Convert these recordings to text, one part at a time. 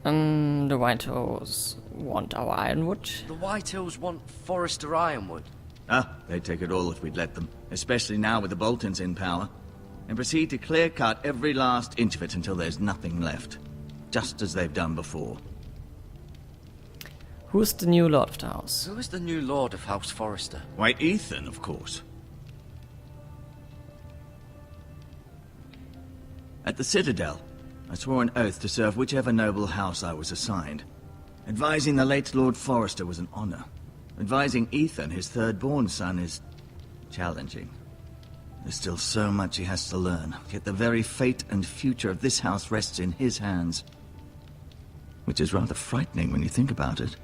The Whitehills want our ironwood. The Whitehills want Forrester ironwood. Ah, they'd take it all if we'd let them, especially now with the Boltons in power, and proceed to clear-cut every last inch of it until there's nothing left, just as they've done before. Who's the new lord of the house? Who is the new lord of House Forrester? Why, Ethan, of course. At the Citadel, I swore an oath to serve whichever noble house I was assigned. Advising the late Lord Forrester was an honor. Advising Ethan, his third-born son, is challenging. There's still so much he has to learn, yet the very fate and future of this house rests in his hands. Which is rather frightening when you think about it.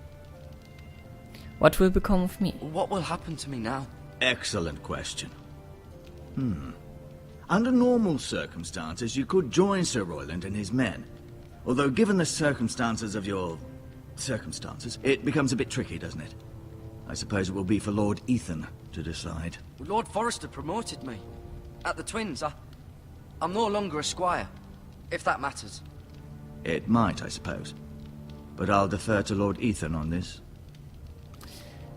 What will become of me? What will happen to me now? Excellent question. Under normal circumstances, you could join Sir Royland and his men. Although given the circumstances of your... circumstances, it becomes a bit tricky, doesn't it? I suppose it will be for Lord Ethan to decide. Lord Forrester promoted me. At the Twins, I'm no longer a squire, if that matters. It might, I suppose. But I'll defer to Lord Ethan on this.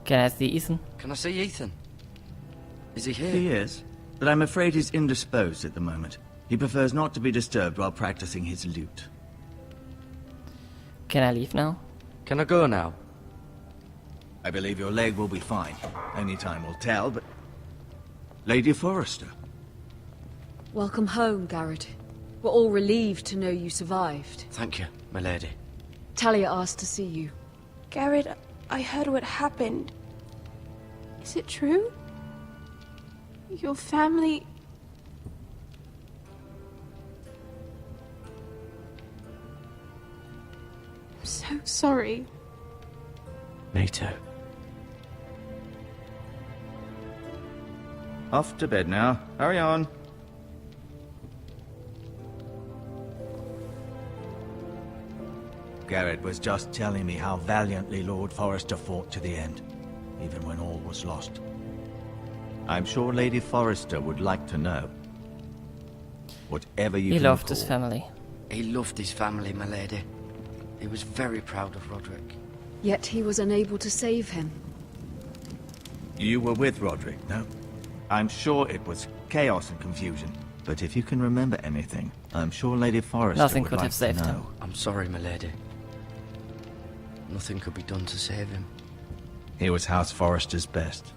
Can I see Ethan? Can I see Ethan? Is he here? He is, but I'm afraid he's indisposed at the moment. He prefers not to be disturbed while practicing his lute. Can I leave now? Can I go now? I believe your leg will be fine. Only time will tell, but... Lady Forrester. Welcome home, Garrett. We're all relieved to know you survived. Thank you, my lady. Talia asked to see you. Garrett, I heard what happened. Is it true? Your family... I'm so sorry. Me too. Off to bed now. Hurry on. Garrett was just telling me how valiantly Lord Forrester fought to the end, even when all was lost. I'm sure Lady Forrester would like to know. Whatever you He can loved call. his family. He loved his family, my lady. He was very proud of Roderick. Yet he was unable to save him. You were with Roderick, no? I'm sure it was chaos and confusion. But if you can remember anything, I'm sure Lady Forrester Nothing would could like have saved to know. him. I'm sorry, my lady. Nothing could be done to save him. He was House Forrester's best.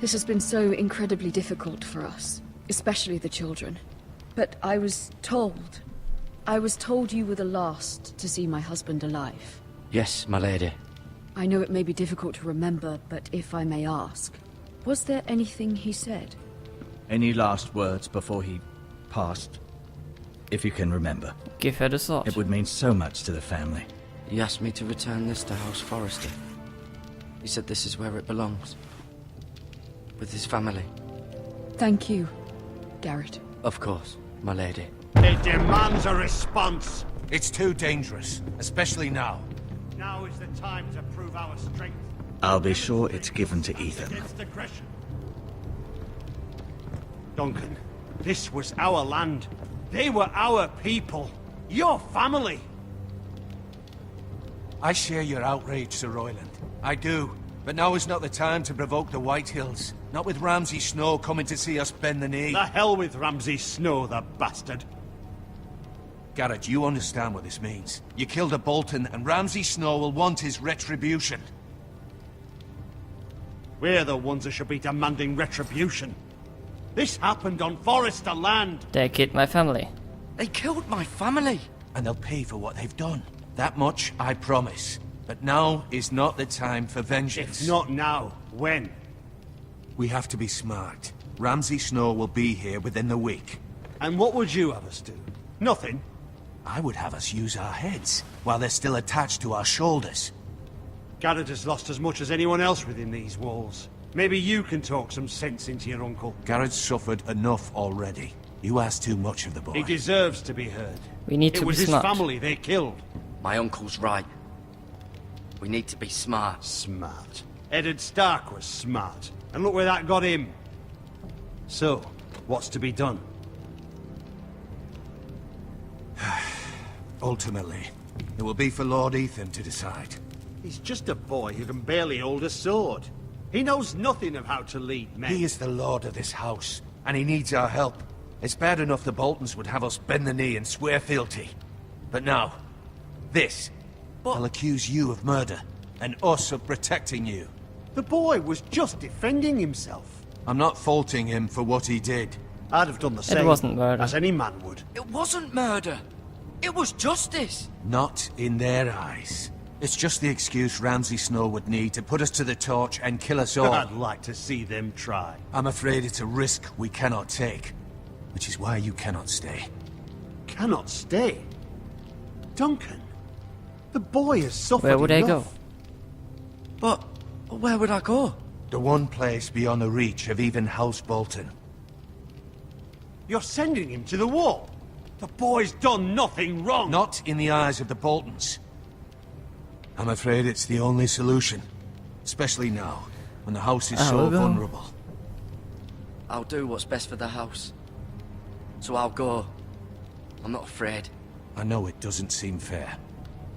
This has been so incredibly difficult for us, especially the children. But I was told you were the last to see my husband alive. Yes, my lady. I know it may be difficult to remember, but if I may ask, was there anything he said? Any last words before he passed? If you can remember. Give her the sword. It would mean so much to the family. He asked me to return this to House Forrester. He said this is where it belongs. With his family. Thank you, Garrett. Of course, my lady. It demands a response. It's too dangerous, especially now. Now is the time to prove our strength. I'll be sure it's given to Ethan. Against aggression. Duncan, this was our land. They were our people. Your family. I share your outrage, Sir Royland. I do. But now is not the time to provoke the Whitehills. Not with Ramsay Snow coming to see us bend the knee. The hell with Ramsay Snow, the bastard. Garrett, you understand what this means. You killed a Bolton, and Ramsay Snow will want his retribution. We're the ones that should be demanding retribution. This happened on Forrester land. They killed my family. They killed my family. And they'll pay for what they've done. That much I promise. But now is not the time for vengeance. If not now, when? We have to be smart. Ramsay Snow will be here within the week. And what would you have us do? Nothing. I would have us use our heads, while they're still attached to our shoulders. Garrett has lost as much as anyone else within these walls. Maybe you can talk some sense into your uncle. Garrett's suffered enough already. You ask too much of the boy. He deserves to be heard. We need to It be was his smart. family they killed. My uncle's right. We need to be smart. Smart. Eddard Stark was smart. And look where that got him. So, what's to be done? Ultimately, it will be for Lord Ethan to decide. He's just a boy who can barely hold a sword. He knows nothing of how to lead men. He is the lord of this house, and he needs our help. It's bad enough the Boltons would have us bend the knee and swear fealty. But now, this. I'll accuse you of murder, and us of protecting you. The boy was just defending himself. I'm not faulting him for what he did. I'd have done the same. It wasn't murder. As any man would. It wasn't murder. It was justice. Not in their eyes. It's just the excuse Ramsay Snow would need to put us to the torch and kill us all. I'd like to see them try. I'm afraid it's a risk we cannot take, which is why you cannot stay. Cannot stay? Duncan, the boy has suffered Where would I go? enough. But where would I go? The one place beyond the reach of even House Bolton. You're sending him to the wall. The boy's done nothing wrong. Not in the eyes of the Boltons. I'm afraid it's the only solution. Especially now, when the house is so go. vulnerable. I'll do what's best for the house. So I'll go. I'm not afraid. I know it doesn't seem fair,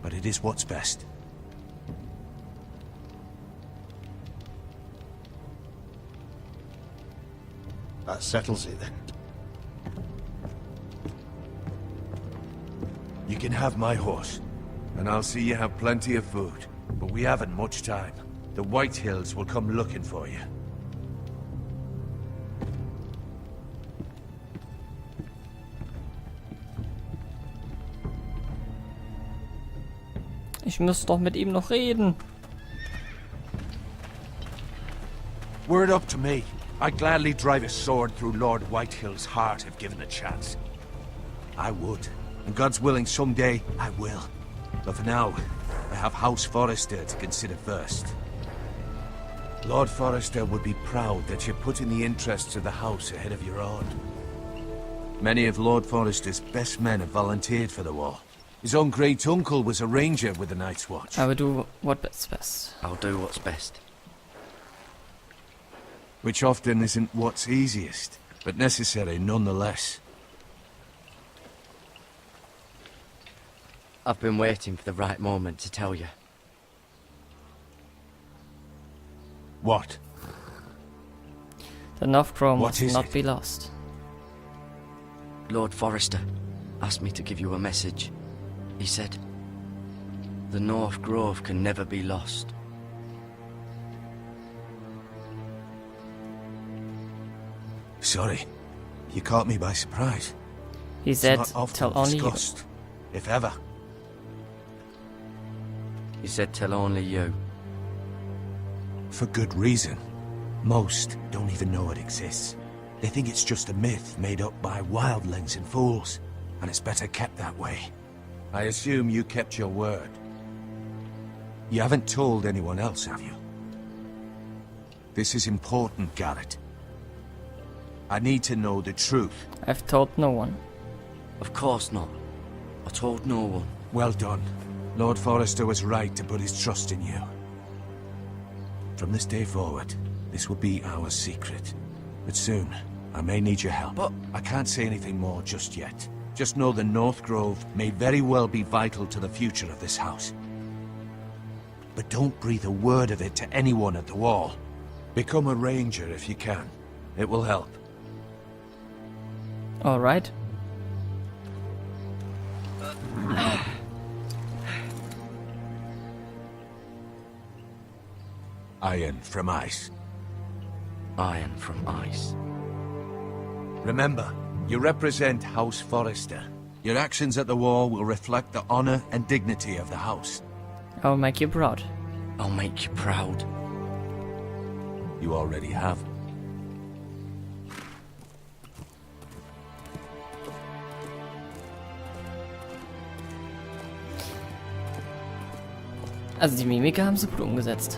but it is what's best. That settles it then. You can have my horse, and I'll see you have plenty of food. But we haven't much time. The White Hills will come looking for you. Ich muss doch mit ihm noch reden. Were it up to me, I'd gladly drive a sword through Lord Whitehill's heart if given a chance. I would. And God's willing, someday I will. But for now, I have House Forrester to consider first. Lord Forrester would be proud that you're putting the interests of the house ahead of your own. Many of Lord Forrester's best men have volunteered for the war. His own great-uncle was a ranger with the Night's Watch. I will do what's best. I'll do what's best. Which often isn't what's easiest, but necessary nonetheless. I've been waiting for the right moment to tell you. What? The North Crow What must is not it? be lost. Lord Forrester asked me to give you a message. He said, the North Grove can never be lost. Sorry. You caught me by surprise. He It's said, not often tell only you. discussed, if ever. He said, tell only you. For good reason. Most don't even know it exists. They think it's just a myth made up by wildlings and fools, and it's better kept that way. I assume you kept your word. You haven't told anyone else, have you? This is important, Garrett. I need to know the truth. I've told no one. Of course not. I told no one. Well done. Lord Forrester was right to put his trust in you. From this day forward, this will be our secret. But soon, I may need your help. But I can't say anything more just yet. Just know the North Grove may very well be vital to the future of this house. But don't breathe a word of it to anyone at the wall. Become a ranger if you can. It will help. Alright. Iron from ice. iron from ice. Remember, you represent House Forrester. Your actions at the war will reflect the honor and dignity of the house. I'll make you proud. I'll make you proud. You already have. Also die Mimiker haben sie gut umgesetzt.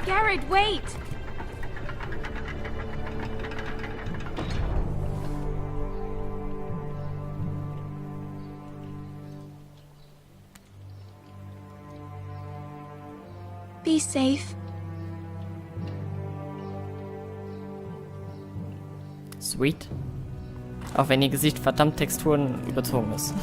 Garrett, wait! Be safe. Sweet. Auch wenn ihr Gesicht verdammt Texturen überzogen ist.